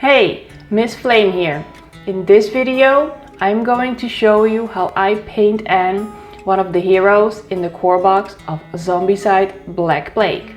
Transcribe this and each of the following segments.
Hey, MissFlame here. In this video, I'm going to show you how I paint Ann, one of the heroes in the core box of Zombicide Black Plague.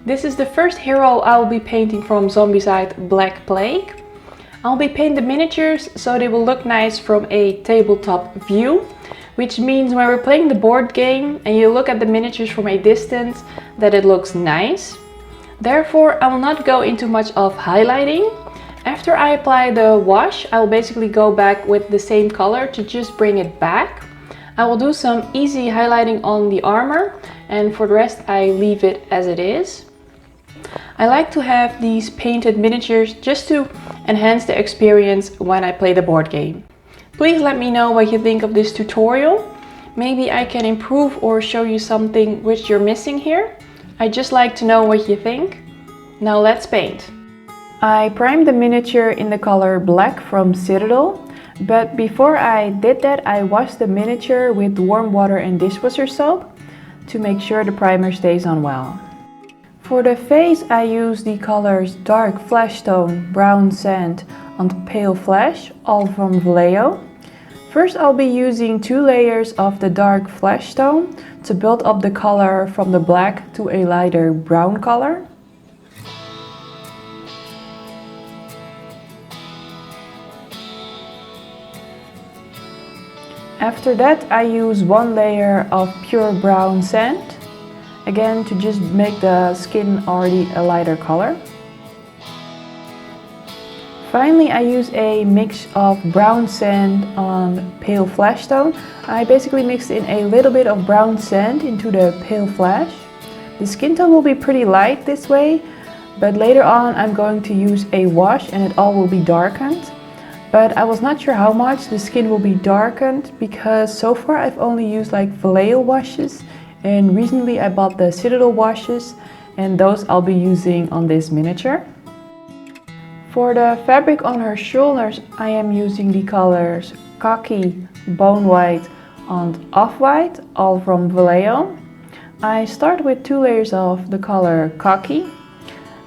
This is the first hero I will be painting from Zombicide Black Plague. I'll be painting the miniatures so they will look nice from a tabletop view, which means when we're playing the board game and you look at the miniatures from a distance that it looks nice. Therefore, I will not go into much of highlighting. After I apply the wash, I will basically go back with the same color to just bring it back. I will do some easy highlighting on the armor, and for the rest I leave it as it is. I like to have these painted miniatures just to enhance the experience when I play the board game. Please let me know what you think of this tutorial. Maybe I can improve or show you something which you're missing here. I'd just like to know what you think. Now let's paint. I primed the miniature in the color black from Citadel, but before I did that I washed the miniature with warm water and dishwasher soap to make sure the primer stays on well. For the face I use the colors dark fleshtone, brown sand and pale flesh, all from Vallejo. First I'll be using 2 layers of the dark fleshtone to build up the color from the black to a lighter brown color. After that I use 1 layer of pure brown sand, again to just make the skin already a lighter color. Finally I use a mix of brown sand on pale fleshtone. I basically mixed in a little bit of brown sand into the pale flesh. The skin tone will be pretty light this way, but later on I'm going to use a wash and it all will be darkened. But I was not sure how much the skin will be darkened because so far I've only used like Vallejo washes, and recently I bought the Citadel washes and those I'll be using on this miniature. For the fabric on her shoulders I am using the colors Khaki, Bonewhite and Off-White, all from Vallejo. I start with 2 layers of the color Khaki.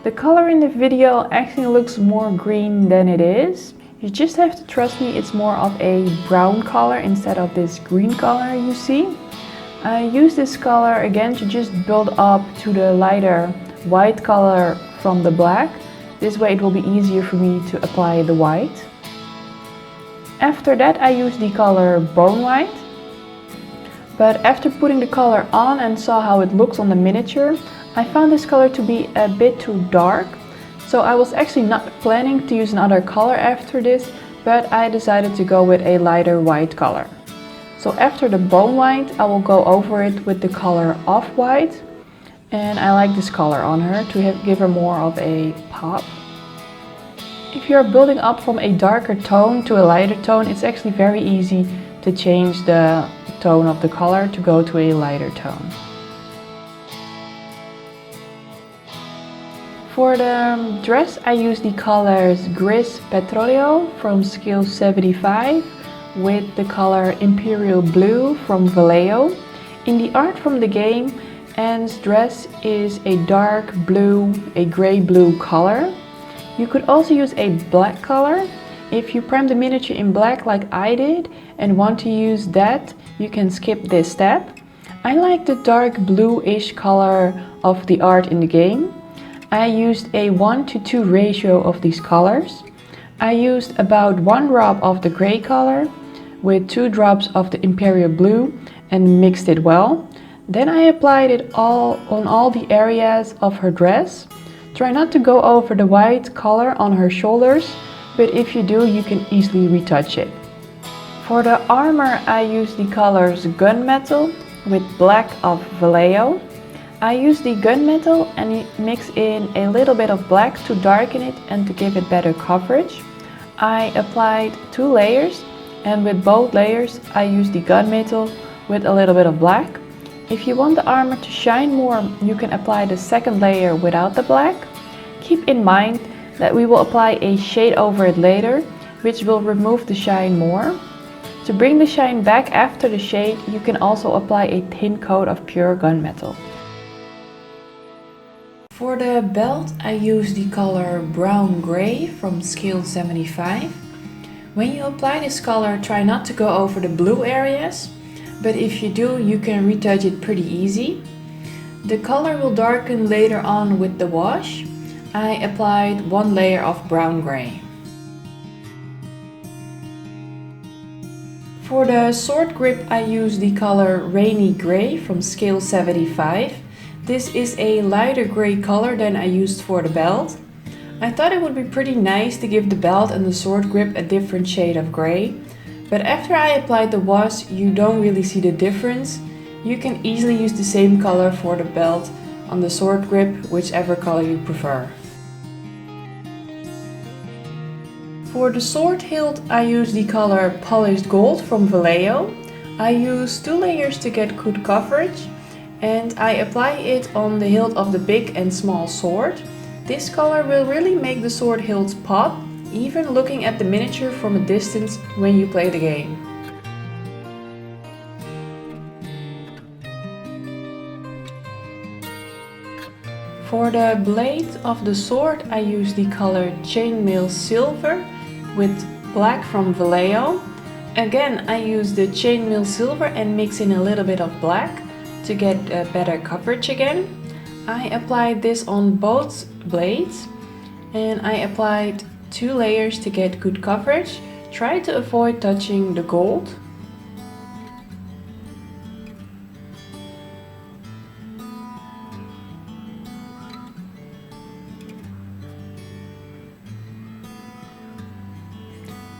The color in the video actually looks more green than it is. You just have to trust me, it's more of a brown color instead of this green color you see. I use this color again to just build up to the lighter white color from the black. This way it will be easier for me to apply the white. After that I use the color Bonewhite. But after putting the color on and saw how it looks on the miniature, I found this color to be a bit too dark. So I was actually not planning to use another color after this, but I decided to go with a lighter white color. So after the Bonewhite, I will go over it with the color Off-White. And I like this color on her to give her more of a pop. If you're building up from a darker tone to a lighter tone, it's actually very easy to change the tone of the color to go to a lighter tone. For the dress I use the colors Gris Petroleo from scale 75 with the color Imprerial blue from Vallejo. In the art from the game, Ann's dress is a dark blue, a grey blue color. You could also use a black color. If you prime the miniature in black like I did and want to use that, you can skip this step. I like the dark bluish color of the art in the game. I used a 1:2 ratio of these colors. I used about 1 drop of the grey color with 2 drops of the Imprerial blue and mixed it well. Then I applied it all on all the areas of her dress. Try not to go over the white color on her shoulders, but if you do, you can easily retouch it. For the armor I used the colors Gunmetal with black of Vallejo. I use the gunmetal and mix in a little bit of black to darken it and to give it better coverage. I applied 2 layers, and with both layers I use the gunmetal with a little bit of black. If you want the armor to shine more, you can apply the second layer without the black. Keep in mind that we will apply a shade over it later, which will remove the shine more. To bring the shine back after the shade, you can also apply a thin coat of pure gunmetal. For the belt, I use the color Brown Gray from scale 75. When you apply this color, try not to go over the blue areas, but if you do, you can retouch it pretty easy. The color will darken later on with the wash. I applied 1 layer of brown gray. For the sword grip, I use the color Rainy Gray from scale 75. This is a lighter gray color than I used for the belt. I thought it would be pretty nice to give the belt and the sword grip a different shade of gray, but after I applied the wash, you don't really see the difference. You can easily use the same color for the belt on the sword grip, whichever color you prefer. For the sword hilt, I use the color Polished Gold from Vallejo. I use 2 layers to get good coverage, and I apply it on the hilt of the big and small sword. This color will really make the sword hilt pop, even looking at the miniature from a distance when you play the game. For the blade of the sword, I use the color Chainmail Silver with black from Vallejo. Again, I use the Chainmail Silver and mix in a little bit of black to get better coverage again. I applied this on both blades, and I applied 2 layers to get good coverage. Try to avoid touching the gold.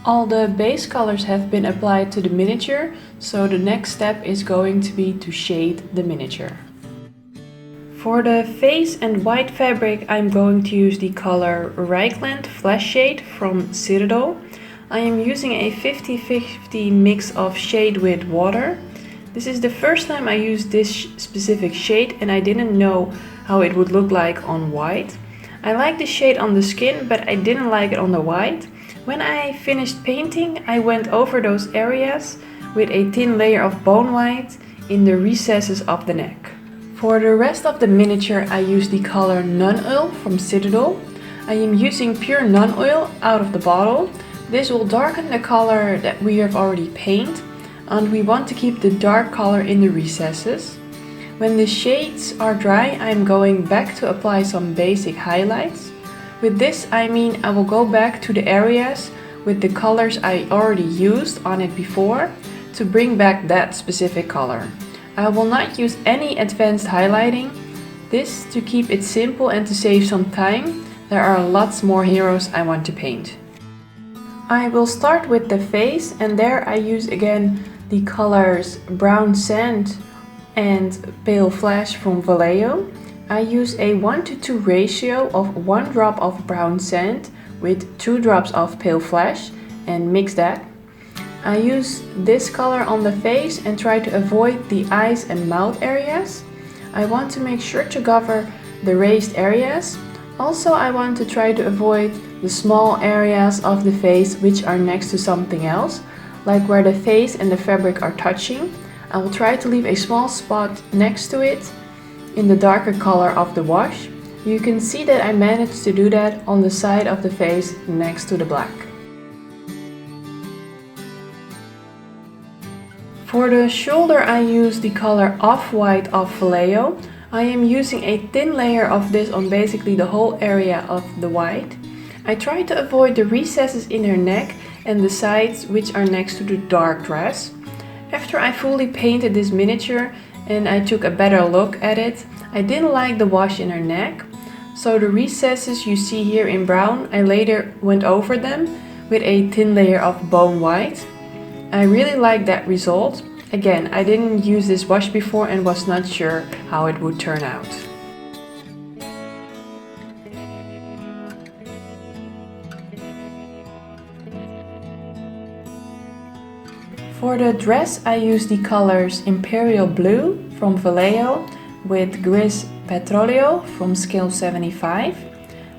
All the base colors have been applied to the miniature, so the next step is going to be to shade the miniature. For the face and white fabric, I'm going to use the color Reikland Fleshshade from Citadel. I am using a 50-50 mix of shade with water. This is the first time I used this specific shade, and I didn't know how it would look like on white. I like the shade on the skin, but I didn't like it on the white. When I finished painting, I went over those areas with a thin layer of Bonewhite in the recesses of the neck. For the rest of the miniature, I used the color Nuln oil from Citadel. I am using pure Nuln oil out of the bottle. This will darken the color that we have already painted, and we want to keep the dark color in the recesses. When the shades are dry, I am going back to apply some basic highlights. With this, I mean I will go back to the areas with the colors I already used on it before to bring back that specific color. I will not use any advanced highlighting. This to keep it simple and to save some time. There are lots more heroes I want to paint. I will start with the face, and there I use again the colors Brown Sand and Pale Flesh from Vallejo. I use a 1:2 ratio of 1 drop of brown sand with 2 drops of pale flesh and mix that. I use this color on the face and try to avoid the eyes and mouth areas. I want to make sure to cover the raised areas. Also, I want to try to avoid the small areas of the face which are next to something else, like where the face and the fabric are touching. I will try to leave a small spot next to it in the darker color of the wash. You can see that I managed to do that on the side of the face next to the black. For the shoulder, I use the color Off-White of Vallejo. I am using a thin layer of this on basically the whole area of the white. I try to avoid the recesses in her neck and the sides which are next to the dark dress. After I fully painted this miniature and I took a better look at it, I didn't like the wash in her neck. So the recesses you see here in brown, I later went over them with a thin layer of bone white. I really like that result. Again, I didn't use this wash before and was not sure how it would turn out. For the dress I use the colors Imprerial Blue from Vallejo with Gris Petroleo from scale 75.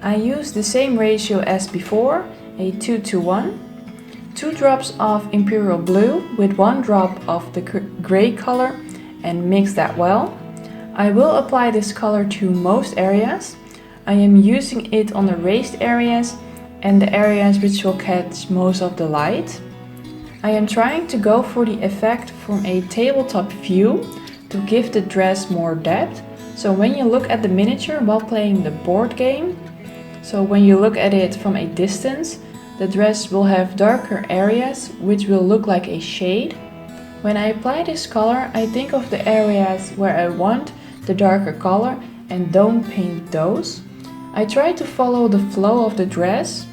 I use the same ratio as before, a 2:1. 2 drops of Imprerial Blue with 1 drop of the grey color and mix that well. I will apply this color to most areas. I am using it on the raised areas and the areas which will catch most of the light. I am trying to go for the effect from a tabletop view to give the dress more depth. So when you look at the miniature while playing the board game, so when you look at it from a distance, the dress will have darker areas which will look like a shade. When I apply this color, I think of the areas where I want the darker color and don't paint those. I try to follow the flow of the dress,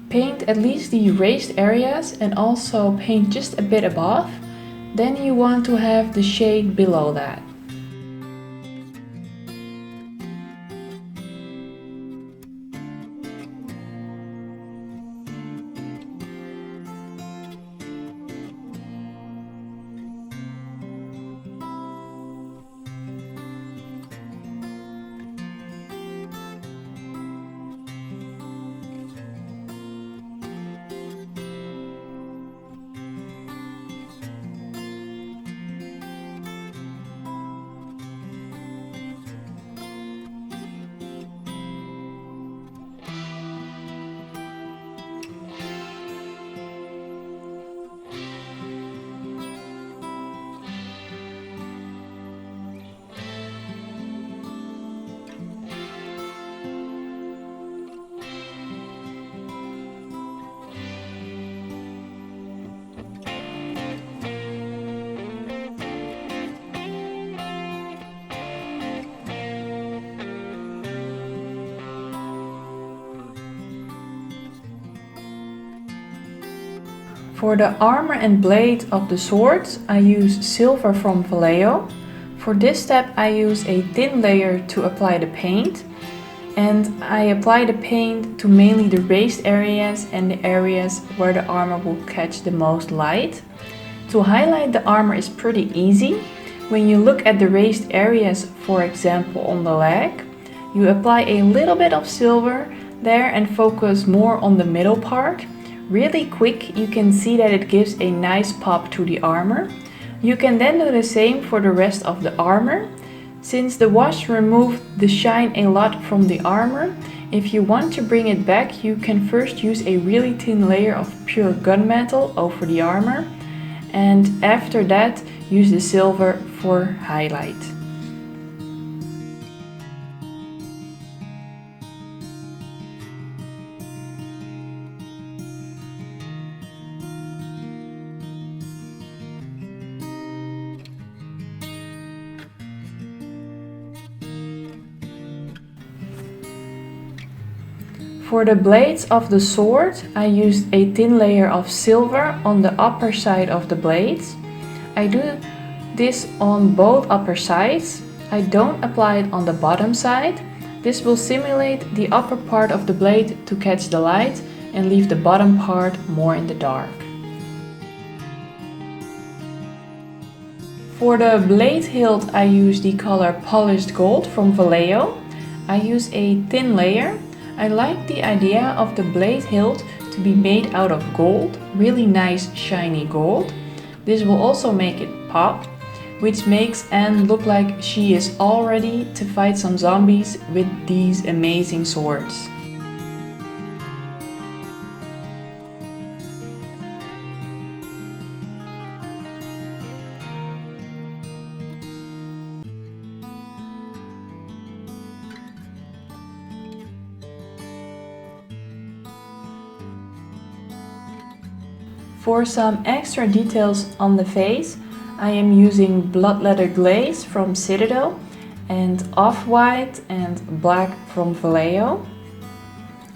paint at least the raised areas and also paint just a bit above. Then you want to have the shade below that. For the armor and blade of the swords, I use silver from Vallejo. For this step I use a thin layer to apply the paint. And I apply the paint to mainly the raised areas and the areas where the armor will catch the most light. To highlight the armor is pretty easy. When you look at the raised areas, for example on the leg, you apply a little bit of silver there and focus more on the middle part. Really quick, you can see that it gives a nice pop to the armor. You can then do the same for the rest of the armor. Since the wash removed the shine a lot from the armor, if you want to bring it back, you can first use a really thin layer of pure gunmetal over the armor, and after that use the silver for highlight. For the blades of the sword, I used a thin layer of silver on the upper side of the blades. I do this on both upper sides. I don't apply it on the bottom side. This will simulate the upper part of the blade to catch the light and leave the bottom part more in the dark. For the blade hilt, I use the color Polished Gold from Vallejo. I use a thin layer. I like the idea of the blade hilt to be made out of gold, really nice shiny gold. This will also make it pop, which makes Anne look like she is all ready to fight some zombies with these amazing swords. For some extra details on the face, I am using Bloodletter glaze from Citadel and off-white and black from Vallejo.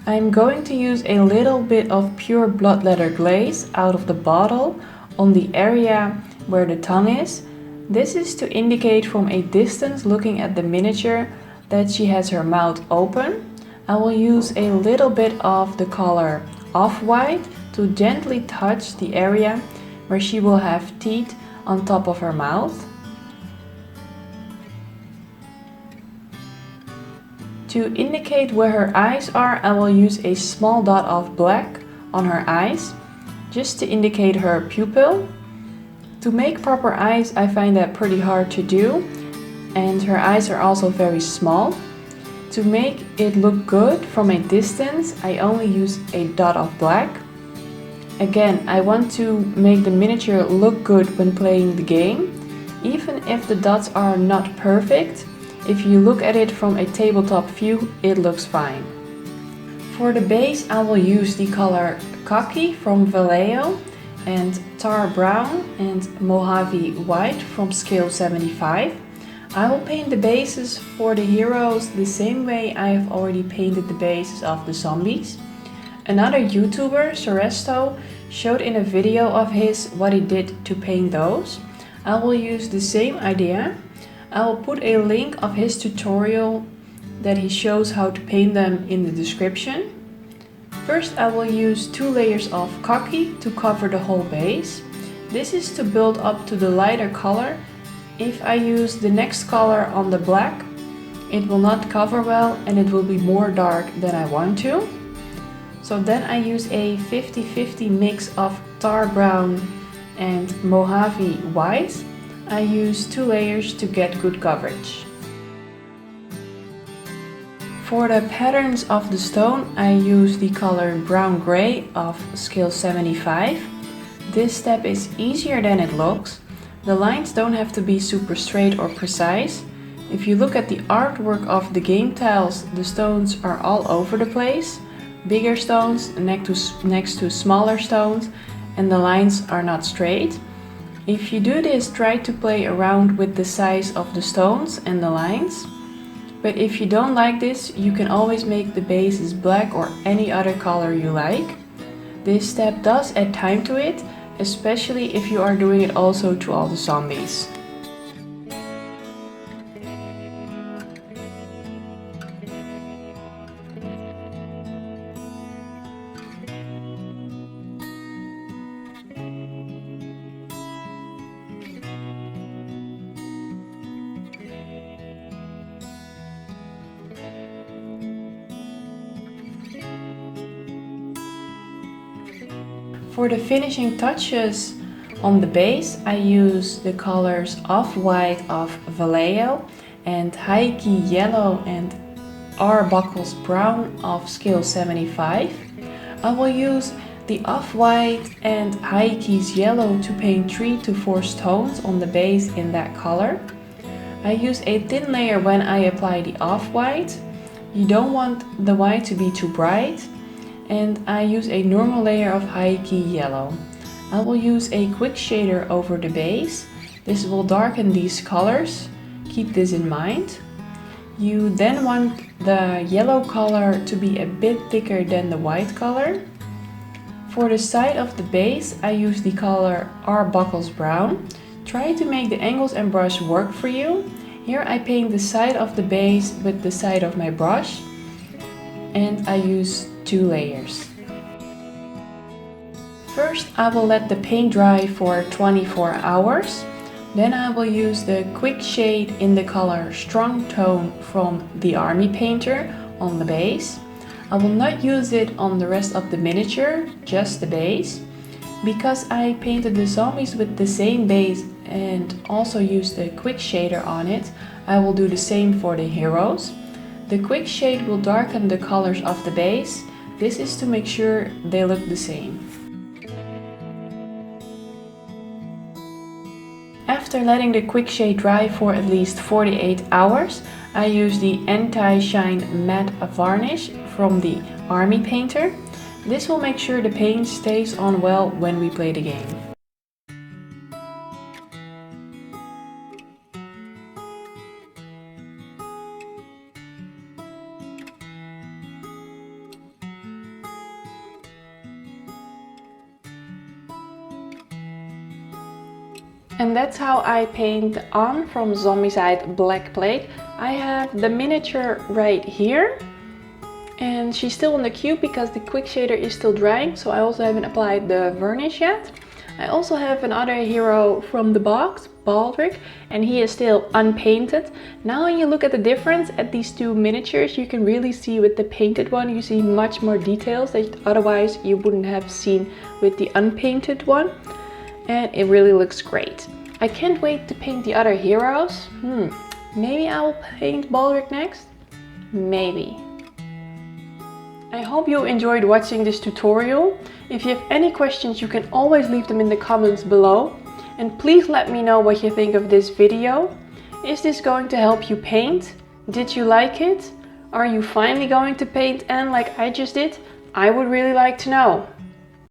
I'm going to use a little bit of pure Bloodletter glaze out of the bottle on the area where the tongue is. This is to indicate from a distance looking at the miniature that she has her mouth open. I will use a little bit of the color Off-White to gently touch the area where she will have teeth on top of her mouth. To indicate where her eyes are, I will use a small dot of black on her eyes, just to indicate her pupil. To make proper eyes, I find that pretty hard to do, and her eyes are also very small. To make it look good from a distance, I only use a dot of black. Again, I want to make the miniature look good when playing the game, even if the dots are not perfect. If you look at it from a tabletop view, it looks fine. For the base, I will use the color Khaki from Vallejo and Tar Brown and Mojave White from scale 75. I will paint the bases for the heroes the same way I have already painted the bases of the zombies. Another YouTuber, Ceresto, showed in a video of his what he did to paint those. I will use the same idea. I will put a link of his tutorial that he shows how to paint them in the description. First, I will use 2 layers of Khaki to cover the whole base. This is to build up to the lighter color. If I use the next color on the black, it will not cover well and it will be more dark than I want to. So then I use a 50-50 mix of Tar Brown and Mojave White. I use 2 layers to get good coverage. For the patterns of the stone, I use the color Brown Gray of scale 75. This step is easier than it looks. The lines don't have to be super straight or precise. If you look at the artwork of the game tiles, the stones are all over the place. Bigger stones next to smaller stones, and the lines are not straight. If you do this, try to play around with the size of the stones and the lines. But if you don't like this, you can always make the bases black or any other color you like. This step does add time to it, especially if you are doing it also to all the zombies. For the finishing touches on the base, I use the colors Off-White of Vallejo and Hykey Yellow and Arbuckles Brown of scale 75. I will use the Off-White and Hykey's Yellow to paint 3 to 4 stones on the base in that color. I use a thin layer when I apply the Off-White. You don't want the white to be too bright. And I use a normal layer of Hykey Yellow. I will use a Quickshader over the base. This will darken these colors. Keep this in mind. You then want the yellow color to be a bit thicker than the white color. For the side of the base, I use the color Arbuckles Brown. Try to make the angles and brush work for you. Here I paint the side of the base with the side of my brush. And I use 2 layers. First, I will let the paint dry for 24 hours. Then I will use the Quickshade in the color Strong Tone from the Army Painter on the base. I will not use it on the rest of the miniature, just the base. Because I painted the zombies with the same base and also used the Quickshader on it, I will do the same for the heroes. The Quickshade will darken the colors of the base. This is to make sure they look the same. After letting the Quickshade dry for at least 48 hours, I use the Anti-Shine Matte Varnish from the Army Painter. This will make sure the paint stays on well when we play the game. And that's how I paint on from Zombicide Black Plague. I have the miniature right here. And she's still on the cube because the Quickshader is still drying. So I also haven't applied the varnish yet. I also have another hero from the box, Baldric, and he is still unpainted. Now when you look at the difference at these two miniatures, you can really see with the painted one, you see much more details that otherwise you wouldn't have seen with the unpainted one. And it really looks great. I can't wait to paint the other heroes. Maybe I will paint Baldric next? Maybe. I hope you enjoyed watching this tutorial. If you have any questions, you can always leave them in the comments below. And please let me know what you think of this video. Is this going to help you paint? Did you like it? Are you finally going to paint Ann like I just did? I would really like to know.